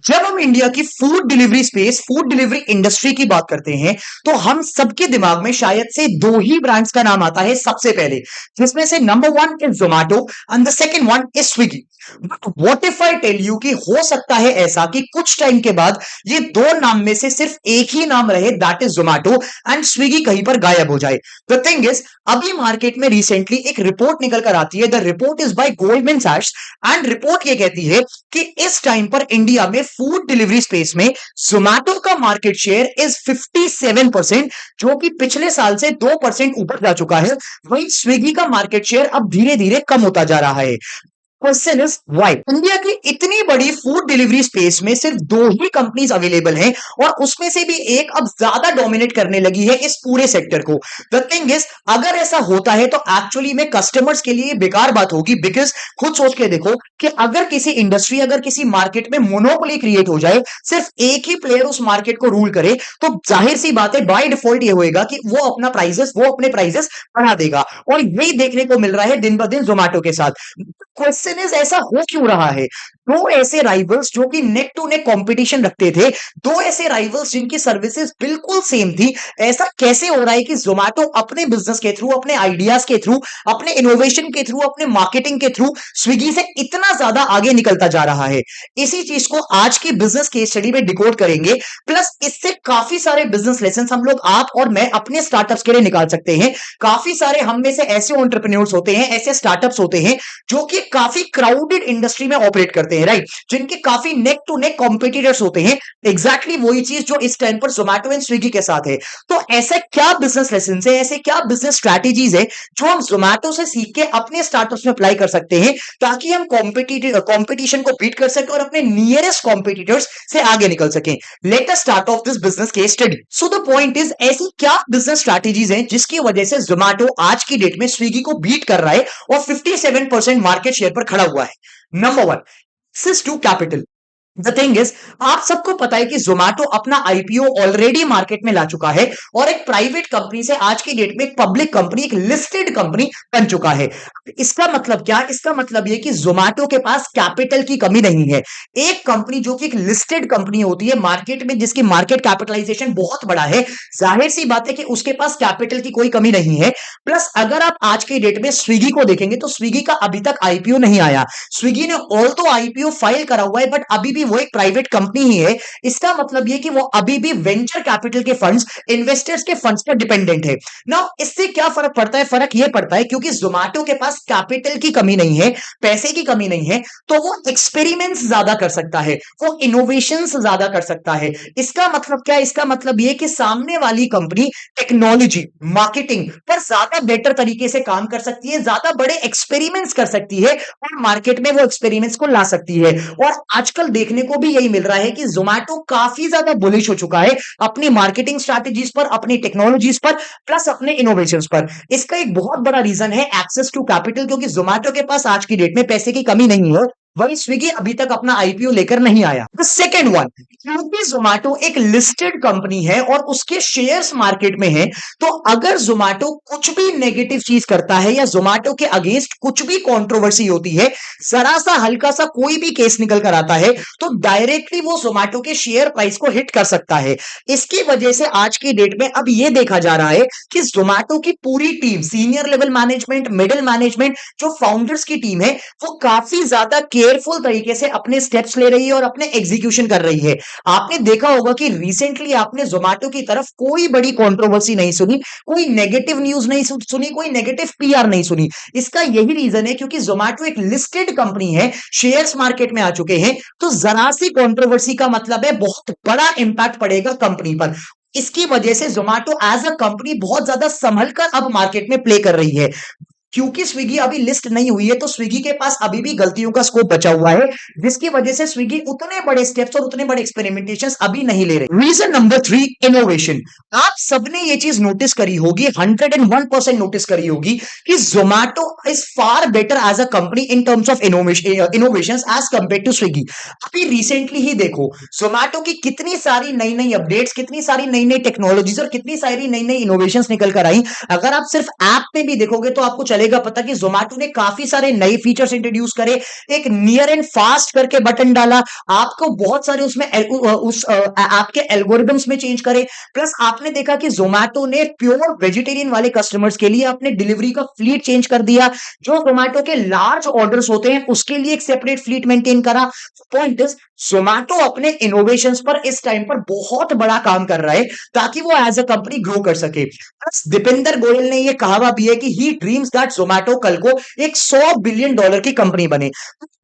जब हम इंडिया की food delivery space, food delivery industry की बात करते हैं, तो हम सबके दिमाग में शायद से दो ही ब्रांड्स का नाम आता है सबसे पहले, जिसमें से number one is Zomato and the second one is Swiggy. But what if I tell you कि हो सकता है ऐसा कि कुछ टाइम के बाद ये दो नाम में से सिर्फ एक ही नाम रहे, that is Zomato, and Swiggy कहीं पर गायब हो जाए। द थिंग इज, अभी मार्केट में रिसेंटली एक रिपोर्ट निकल कर आती है। The report is by Goldman सैक्स एंड रिपोर्ट ये कहती है कि इस टाइम पर इंडिया में फूड डिलीवरी स्पेस में जोमैटो का मार्केट शेयर इज 57%, जो कि पिछले साल से 2% ऊपर जा चुका है। वहीं स्विगी का मार्केट शेयर अब धीरे धीरे कम होता जा रहा है। क्वेश्चन इज व्हाई इंडिया की इतनी बड़ी फूड डिलीवरी स्पेस में सिर्फ दो ही कंपनीज अवेलेबल हैं, और उसमें से भी एक अब ज्यादा डोमिनेट करने लगी है इस पूरे सेक्टर को। द थिंग इज, अगर ऐसा होता है तो एक्चुअली में कस्टमर्स के लिए बेकार बात होगी, बिकॉज खुद सोच के देखो कि अगर किसी इंडस्ट्री, अगर किसी मार्केट में मोनोपोली क्रिएट हो जाए, सिर्फ एक ही प्लेयर उस मार्केट को रूल करे, तो जाहिर सी बात है बाय डिफॉल्ट ये होएगा कि वो अपने प्राइजेस बढ़ा देगा। और यही देखने को मिल रहा है दिन ब दिन जोमैटो के साथ। क्वेश्चन इज, ऐसा हो क्यों रहा है? दो ऐसे राइवल्स जो कि नेक टू नेक कंपटीशन रखते थे, दो ऐसे राइवल्स जिनकी सर्विसेज बिल्कुल सेम थी, ऐसा कैसे हो रहा है कि जोमैटो अपने बिजनेस के थ्रू, अपने आइडियाज के थ्रू, अपने इनोवेशन के थ्रू, अपने मार्केटिंग के थ्रू स्विगी से इतना ज्यादा आगे निकलता जा रहा है? इसी चीज को आज की बिजनेस केस स्टडी में डिकोड करेंगे। प्लस इससे काफी सारे बिजनेस लेसन हम लोग, आप और मैं, अपने स्टार्टअप्स के लिए निकाल सकते हैं। काफी सारे हम में से ऐसे एंटरप्रेन्योर्स होते हैं, ऐसे स्टार्टअप्स होते हैं जो कि काफी क्राउडेड इंडस्ट्री में ऑपरेट करते हैं, राइट, जिनके काफी नेक टू नेक कॉम्पिटिटर्स होते हैं। एग्जैक्टली वही चीज जो इस टाइम पर जोमैटो एंड स्विगी के साथ है। तो ऐसे क्या बिजनेस लेसन है, ऐसे क्या बिजनेस स्ट्रैटेजीज है जो हम जोमैटो से सीख के अपने स्टार्टअप्स में अप्लाई कर सकते हैं, ताकि हम कॉम्पिटिशन को बीट कर सके और अपने नियरेस्ट कॉम्पिटिटर्स से आगे निकल सकें। Let us start of this business case study. So the point is, ऐसी क्या बिजनेस स्ट्रैटेजीज हैं जिसकी वजह से जोमैटो आज की डेट में स्विगी को बीट कर रहा है और 57% मार्केट शेयर पर खड़ा हुआ है? Number one, access to capital. The thing is, आप सबको पता है कि जोमैटो अपना आईपीओ ऑलरेडी मार्केट में ला चुका है और एक प्राइवेट कंपनी से आज की डेट में एक पब्लिक कंपनी, एक लिस्टेड कंपनी बन चुका है। इसका मतलब क्या? इसका मतलब यह कि जोमैटो के पास कैपिटल की कमी नहीं है। एक कंपनी जो कि एक लिस्टेड कंपनी होती है मार्केट में, जिसकी मार्केट कैपिटलाइजेशन बहुत बड़ा है, जाहिर सी बात है कि उसके पास कैपिटल की कोई कमी नहीं है। प्लस अगर आप आज की डेट में स्विगी को देखेंगे तो स्विगी का अभी तक आईपीओ नहीं आया। स्विगी ने ऑल तो आईपीओ फाइल करा हुआ है, बट अभी भी वो एक प्राइवेट कंपनी ही है। इसका मतलब यह कि वो अभी भी वेंचर कैपिटल के फंड्स, इन्वेस्टर्स के फंड्स पर डिपेंडेंट है। नाउ इससे क्या फर्क पड़ता है? फर्क यह पड़ता है क्योंकि जोमैटो के पास कैपिटल की कमी नहीं है, पैसे की कमी नहीं है, तो वो एक्सपेरिमेंट्स ज्यादा कर सकता है, वो इनोवेशंस ज्यादा कर सकता है। इसका मतलब क्या? इसका मतलब यह कि सामने वाली कंपनी टेक्नोलॉजी, मार्केटिंग पर ज्यादा बेटर तरीके से काम कर सकती है, ज्यादा बड़े एक्सपेरिमेंट्स कर सकती है और मार्केट में वो एक्सपेरिमेंट्स को ला सकती है। और आजकल देखने को भी यही मिल रहा है कि जोमैटो काफी ज्यादा बुलिश हो चुका है अपनी मार्केटिंग स्ट्रैटेजीज पर, अपनी टेक्नोलॉजीज पर, प्लस अपने इनोवेशंस पर। इसका एक बहुत बड़ा रीजन है एक्सेस टू कैपिटल, क्योंकि जोमैटो के पास आज की डेट में पैसे की कमी नहीं है। वही स्विगी अभी तक अपना आईपीओ लेकर नहीं आया। द सेकेंड वन, क्योंकि जोमैटो एक लिस्टेड कंपनी है और उसके शेयर्स मार्केट में है, तो अगर जोमैटो कुछ भी नेगेटिव चीज करता है या जोमैटो के अगेंस्ट कुछ भी कंट्रोवर्सी होती है, जरा सा हल्का सा कोई भी केस निकल कर आता है, तो डायरेक्टली वो जोमैटो के शेयर प्राइस को हिट कर सकता है। इसकी वजह से आज की डेट में अब यह देखा जा रहा है कि जोमैटो की पूरी team, senior level management, middle management, जो फाउंडर्स की टीम है, वो काफी ज्यादा केयरफुल तरीके से अपने स्टेप्स ले रही है और अपने एग्जीक्यूशन कर रही है। आपने देखा होगा कि रिसेंटली आपने जोमैटो की तरफ कोई बड़ी कंट्रोवर्सी नहीं सुनी, कोई नेगेटिव न्यूज नहीं सुनी, कोई नेगेटिव पीआर नहीं सुनी। इसका यही रीजन है क्योंकि जोमैटो एक लिस्टेड कंपनी है, शेयर्स मार्केट में आ चुके हैं, तो जरा सी कंट्रोवर्सी का मतलब है बहुत बड़ा इंपैक्ट पड़ेगा कंपनी पर। इसकी वजह से जोमैटो एज अ कंपनी बहुत ज्यादा संभल कर अब मार्केट में प्ले कर रही है। क्योंकि स्विगी अभी लिस्ट नहीं हुई है, तो स्विगी के पास अभी भी गलतियों का स्कोप बचा हुआ है, जिसकी वजह से स्विगी उतने बड़े स्टेप्स और उतने बड़े एक्सपेरिमेंटेशंस अभी नहीं ले रहे। Reason number three, innovation. आप सबने ये चीज नोटिस करी होगी, 101% नोटिस करी होगी कि Zomato is far better as a company in terms of innovation as compare to Swiggy. अभी रिसेंटली ही देखो जोमैटो की कितनी सारी नई नई अपडेट्स, कितनी सारी नई नई टेक्नोलॉजीज और कितनी सारी नई नई इनोवेशंस निकल कर आई। अगर आप सिर्फ ऐप में भी देखोगे तो आपको चलेगा पता कि जोमेटो ने काफी सारे नए फीचर्स इंट्रोड्यूस करे, एक नियर एंड फास्ट करके बटन डाला, आपको बहुत सारे उसमें आपके एल्गोरिदम्स में चेंज करे। प्लस आपने देखा कि जोमेटो ने प्योर वेजिटेरियन वाले कस्टमर्स के लिए अपने डिलीवरी का फ्लीट चेंज कर दिया। जो जोमेटो के लार्ज ऑर्डर्स होते हैं उसके लिए एक सेपरेट फ्लीट मेंटेन करा। पॉइंट इज जोमेटो अपने इनोवेशंस पर इस टाइम पर बहुत बड़ा काम कर रहा है ताकि वो एज अ कंपनी ग्रो कर सके। प्लस दीपेंद्र गोयल ने ये कहा भी है कि ही ड्रीम्स दैट जोमेटो कल को एक $100 बिलियन की कंपनी बने।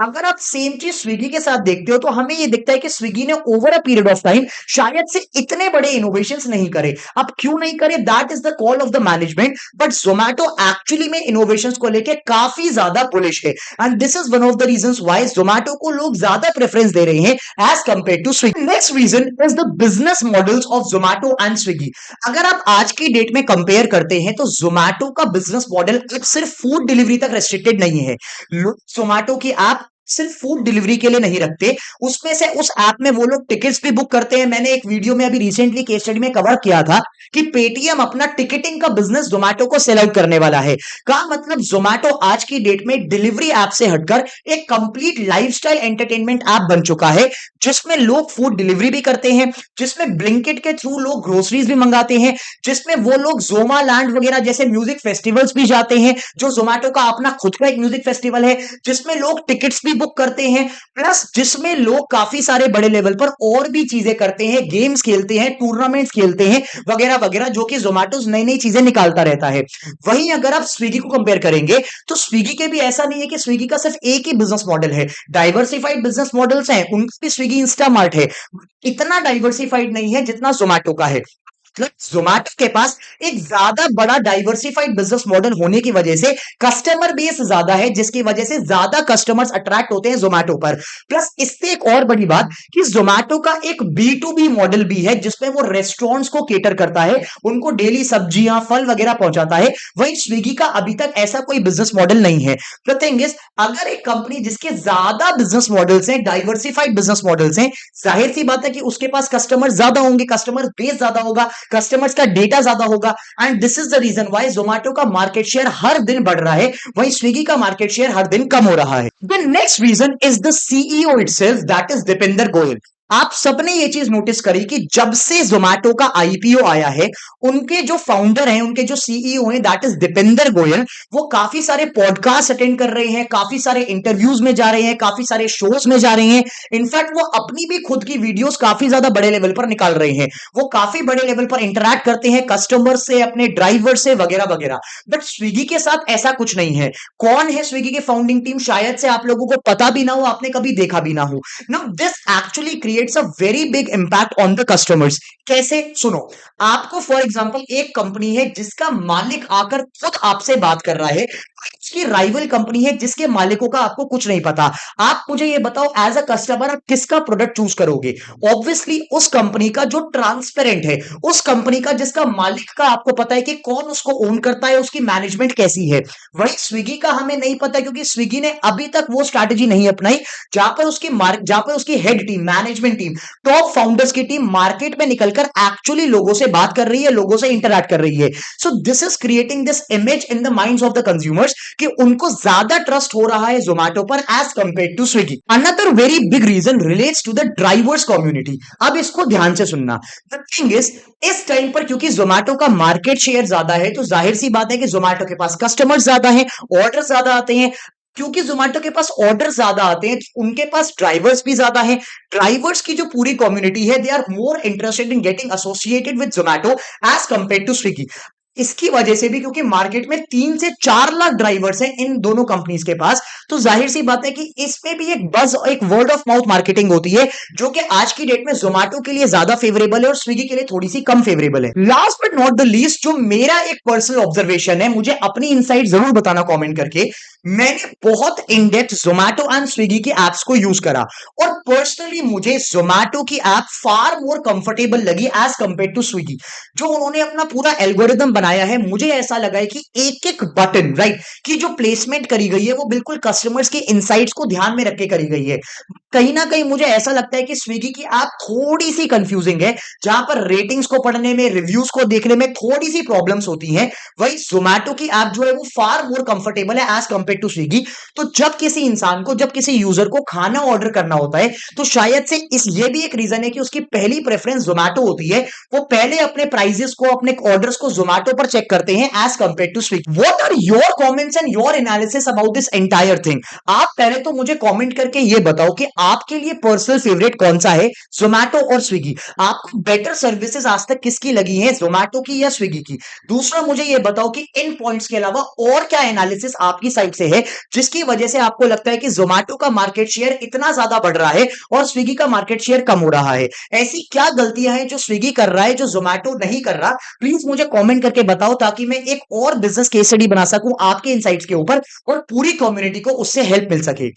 अगर आप सेम चीज स्विगी के साथ देखते हो तो हमें ये दिखता है कि स्विगी ने over a period of time शायद से इतने बड़े इनोवेशंस नहीं करे। अब क्यों नहीं करे, that is the call of the management, but Zomato actually में इनोवेशंस को लेके काफी ज्यादा बुलिश है and this is one of the reasons why Zomato को लोग ज्यादा प्रेफरेंस दे रहे हैं as compare to Swiggy. Next reason is the business models of Zomato and Swiggy. अगर आप आज की डेट में कंपेयर करते हैं तो जोमेटो का बिजनेस मॉडल अब सिर्फ फूड डिलीवरी तक रेस्ट्रिक्टेड नहीं है। लोग जोमेटो की ऐप सिर्फ फूड डिलीवरी के लिए नहीं रखते, उसमें से उस ऐप में वो लोग टिकट्स भी बुक करते हैं। मैंने एक वीडियो में अभी रिसेंटली केस स्टडी में कवर किया था कि पेटीएम अपना टिकटिंग का बिजनेस जोमेटो को सेल आउट करने वाला है। का मतलब जोमेटो आज की डेट में डिलीवरी ऐप से हटकर एक कंप्लीट लाइफस्टाइल एंटरटेनमेंट ऐप बन चुका है, जिसमें लोग फूड डिलीवरी भी करते हैं, जिसमें ब्लिंकिट के थ्रू लोग ग्रोसरीज भी मंगाते हैं, जिसमें वो लोग जोमा लैंड वगैरह जैसे म्यूजिक फेस्टिवल्स भी जाते हैं, जो जोमेटो का अपना खुद का एक म्यूजिक फेस्टिवल है, जिसमें लोग टिकट्स भी बुक करते हैं, प्लस जिसमें लोग काफी सारे बड़े लेवल पर और भी चीजें करते हैं, गेम्स खेलते हैं, टूर्नामेंट्स खेलते हैं वगैरह वगैरह, जो कि जोमेटो नई नई चीजें निकालता रहता है। वहीं अगर आप स्विगी को कंपेयर करेंगे तो स्विगी के भी ऐसा नहीं है कि स्विगी का सिर्फ एक ही बिजनेस मॉडल है, डाइवर्सिफाइड बिजनेस मॉडल्स हैं, उनका भी स्विगी इंस्टामार्ट है, इतना डाइवर्सिफाइड नहीं है जितना जोमेटो का है। जोमेटो के पास एक ज्यादा बड़ा डाइवर्सिफाइड बिजनेस मॉडल होने की वजह से कस्टमर बेस ज्यादा है, जिसकी वजह से ज्यादा कस्टमर्स अट्रैक्ट होते हैं जोमेटो पर। प्लस इससे एक और बड़ी बात कि जोमेटो का एक B2B मॉडल भी है, जिसमें वो रेस्टोरेंट्स को केटर करता है, उनको डेली सब्जियां फल वगैरह पहुंचाता है। वहीं स्विगी का अभी तक ऐसा कोई बिजनेस मॉडल नहीं है। द थिंग इज, अगर एक कंपनी जिसके ज्यादा बिजनेस मॉडल्स हैं, डाइवर्सिफाइड बिजनेस मॉडल्स हैं, जाहिर सी बात है कि उसके पास कस्टमर ज्यादा होंगे, कस्टमर बेस ज्यादा होगा, कस्टमर्स का डेटा ज्यादा होगा, and this is the reason why Zomato का मार्केट शेयर हर दिन बढ़ रहा है, वहीं स्विगी का मार्केट शेयर हर दिन कम हो रहा है। The next reason is the CEO itself, that is Deepinder Goyal. आप सबने ये चीज नोटिस करी कि जब से जोमेटो का आईपीओ आया है, उनके जो फाउंडर हैं, उनके जो सीईओ हैं, दैट इज दीपेंद्र गोयल, वो काफी सारे पॉडकास्ट अटेंड कर रहे हैं, काफी सारे इंटरव्यूज में जा रहे हैं, काफी सारे शोज में जा रहे हैं। इनफैक्ट वो अपनी भी खुद की वीडियोस काफी ज्यादा बड़े लेवल पर निकाल रहे हैं, वो काफी बड़े लेवल पर इंटरैक्ट करते हैं कस्टमर से, अपने ड्राइवर से वगैरह वगैरह। बट स्विगी के साथ ऐसा कुछ नहीं है। कौन है स्विगी के फाउंडिंग टीम, शायद से आप लोगों को पता भी ना हो, आपने कभी देखा भी ना हो। Now this actually creates a very big impact on the customers. कैसे, सुनो, आपको फॉर एग्जांपल एक कंपनी है जिसका मालिक आकर खुद आपसे बात कर रहा है, उसकी राइवल कंपनी है जिसके मालिकों का आपको कुछ नहीं पता। आप मुझे ये बताओ एज अ कस्टमर आप किसका प्रोडक्ट चूज करोगे? ऑब्वियसली उस कंपनी का जो ट्रांसपेरेंट है, उस कंपनी का जिसका मालिक का आपको पता है कि कौन उसको ओन करता है, उसकी मैनेजमेंट कैसी है। वही स्विगी का हमें नहीं पता, क्योंकि स्विगी ने अभी तक वो स्ट्रैटेजी नहीं अपनाई जहां पर उसकी head team, management team, top founders की टीम मार्केट में निकलकर एक्चुअली लोगों से बात कर रही है, लोगों से इंटरैक्ट कर रही है। So this is creating this image in the minds of the consumers कि उनको ज्यादा ट्रस्ट हो रहा है जोमेटो पर as compare to Swiggy. Another very big reason relates to the drivers community. अब इसको ध्यान से सुनना। द थिंग इज, इस टाइम पर क्योंकि जोमेटो का मार्केट शेयर ज्यादा है, तो जाहिर सी बात है कि जोमेटो के पास कस्टमर ज्यादा है, ऑर्डर ज्यादा आते हैं। क्योंकि जोमेटो के पास ऑर्डर ज्यादा आते हैं, उनके पास ड्राइवर्स भी ज्यादा हैं। ड्राइवर्स की जो पूरी कम्युनिटी है, they are more interested in getting associated with Zomato as compare to Swiggy. इसकी वजह से भी, क्योंकि मार्केट में 3 से 4 लाख ड्राइवर्स हैं इन दोनों कंपनीज के पास, तो जाहिर सी बात है कि इसमें भी एक बज, एक वर्ड ऑफ माउथ मार्केटिंग होती है, जो कि आज की डेट में जोमेटो के लिए ज्यादा फेवरेबल है और स्विगी के लिए थोड़ी सी कम फेवरेबल है। Last but not the least, जो मेरा एक पर्सनल ऑब्जर्वेशन है, मुझे अपनी इनसाइट जरूर बताना कमेंट करके। मैंने बहुत in depth Zomato and Swiggy की एप्स को यूज करा और पर्सनली मुझे जोमेटो की ऐप फार मोर कंफर्टेबल लगी एज कंपेयर टू स्विगी। जो उन्होंने अपना पूरा एल्गोरिदम बनाया है, मुझे ऐसा लगा है कि एक-एक बटन, राइट, की जो प्लेसमेंट करी गई है वो बिल्कुल कस्टमर्स के इनसाइट्स को ध्यान में रख के करी गई है। कहीं न कहीं मुझे ऐसा लगता है कि स्विगी की ऐप थोड़ी-सी कंफ्यूजिंग है, जहाँ पर रेटिंग्स को पढ़ने में, रिव्यूज को देखने में थोड़ी-सी प्रॉब्लम्स होती हैं। वहीं ज़ोमैटो की ऐप जो है वो फार मोर कंफर्टेबल है एज़ कंपेयर्ड टू स्विगी। तो जब किसी इंसान को, जब किसी यूजर को खाना ऑर्डर करना होता है, तो शायद से इस ये भी एक रीजन है कि उसकी पहली प्रेफरेंस ज़ोमैटो होती है। वो पहले अपने प्राइसेस को, अपने ऑर्डर्स को ज़ोमैटो पर चेक करते हैं as compared to Swiggy. What are your comments and your analysis about this entire thing? आप पहले तो मुझे कमेंट करके ये बताओ कि आपके लिए पर्सनल फेवरेट कौन सा है, ज़ोमैटो और स्विगी? आपको बेटर सर्विसेज आज तक किसकी लगी है, ज़ोमैटो की या स्विगी की? दूसरा मुझे ये बताओ कि इन पॉइंट्स के अलावा और क्या एनालिसिस आपकी साइड से है, जिसकी वजह से आपको लगता है कि ज़ोमैटो का मार्केट शेयर इतना ज्यादा बढ़ रहा है और स्विगी का मार्केट शेयर कम हो रहा है? ऐसी क्या गलतियां हैं जो स्विगी कर रहा है, जो ज़ोमैटो नहीं कर रहा? प्लीज मुझे कमेंट करके बताओ, ताकि मैं एक और बिजनेस केस स्टडी बना सकूं आपके इनसाइट्स के ऊपर और पूरी कम्युनिटी को उससे हेल्प मिल सके।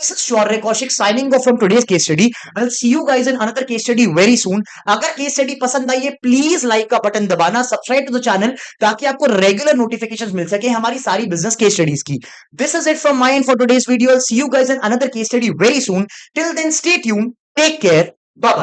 This is Shaurya Kaushik signing off from today's case study. I'll see you guys in another case study very soon. अगर केस स्टडी पसंद आई है, प्लीज लाइक का बटन दबाना, सब्सक्राइब टू द चैनल, ताकि आपको रेगुलर नोटिफिकेशंस मिल सके हमारी सारी बिजनेस केस स्टडीज की। This is it from my end for today's video. I'll see you guys in another case study very soon. Till then, stay tuned. Take care. Bye bye.